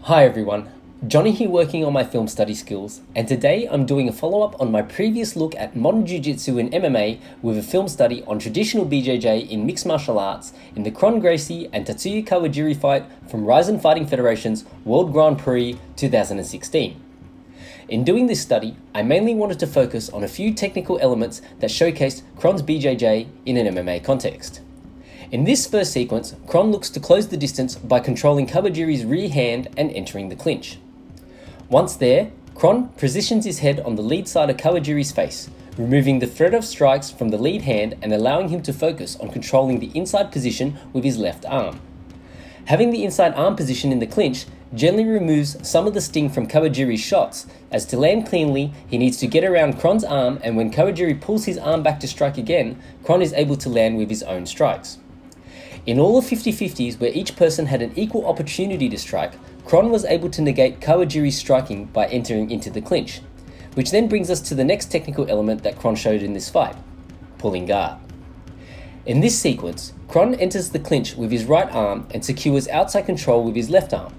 Hi everyone, Johnny here working on my film study skills, and today I'm doing a follow-up on my previous look at modern jiu-jitsu and MMA with a film study on traditional BJJ in mixed martial arts in the Kron Gracie and Tatsuya Kawajiri fight from Rizin Fighting Federation's World Grand Prix 2016. In doing this study, I mainly wanted to focus on a few technical elements that showcased Kron's BJJ in an MMA context. In this first sequence, Kron looks to close the distance by controlling Kawajiri's rear hand and entering the clinch. Once there, Kron positions his head on the lead side of Kawajiri's face, removing the threat of strikes from the lead hand and allowing him to focus on controlling the inside position with his left arm. Having the inside arm position in the clinch generally removes some of the sting from Kawajiri's shots, as to land cleanly, he needs to get around Kron's arm, and when Kawajiri pulls his arm back to strike again, Kron is able to land with his own strikes. In all of 50-50s where each person had an equal opportunity to strike, Kron was able to negate Kawajiri's striking by entering into the clinch, which then brings us to the next technical element that Kron showed in this fight, pulling guard. In this sequence, Kron enters the clinch with his right arm and secures outside control with his left arm.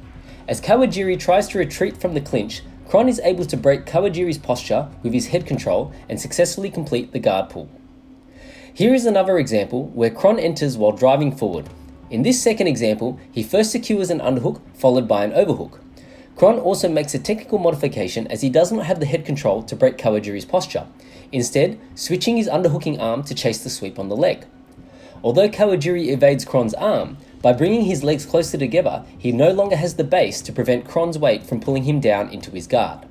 As Kawajiri tries to retreat from the clinch, Kron is able to break Kawajiri's posture with his head control and successfully complete the guard pull. Here is another example where Kron enters while driving forward. In this second example, he first secures an underhook followed by an overhook. Kron also makes a technical modification as he does not have the head control to break Kawajiri's posture, instead switching his underhooking arm to chase the sweep on the leg. Although Kawajiri evades Kron's arm, by bringing his legs closer together, he no longer has the base to prevent Kron's weight from pulling him down into his guard.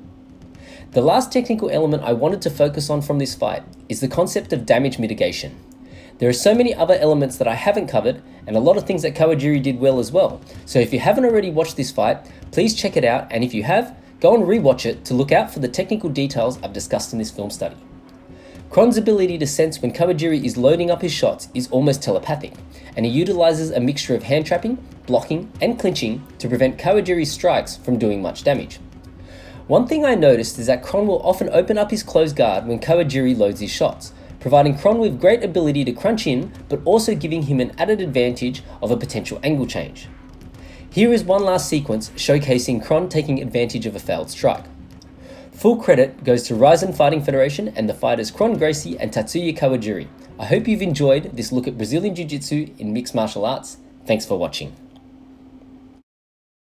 The last technical element I wanted to focus on from this fight is the concept of damage mitigation. There are so many other elements that I haven't covered, and a lot of things that Kawajiri did well as well. So if you haven't already watched this fight, please check it out, and if you have, go and rewatch it to look out for the technical details I've discussed in this film study. Kron's ability to sense when Kawajiri is loading up his shots is almost telepathic, and he utilizes a mixture of hand trapping, blocking, and clinching to prevent Kawajiri's strikes from doing much damage. One thing I noticed is that Kron will often open up his closed guard when Kawajiri loads his shots, providing Kron with great ability to crunch in, but also giving him an added advantage of a potential angle change. Here is one last sequence showcasing Kron taking advantage of a failed strike. Full credit goes to Rizin Fighting Federation and the fighters Kron Gracie and Tatsuya Kawajiri. I hope you've enjoyed this look at Brazilian Jiu-Jitsu in mixed martial arts. Thanks for watching.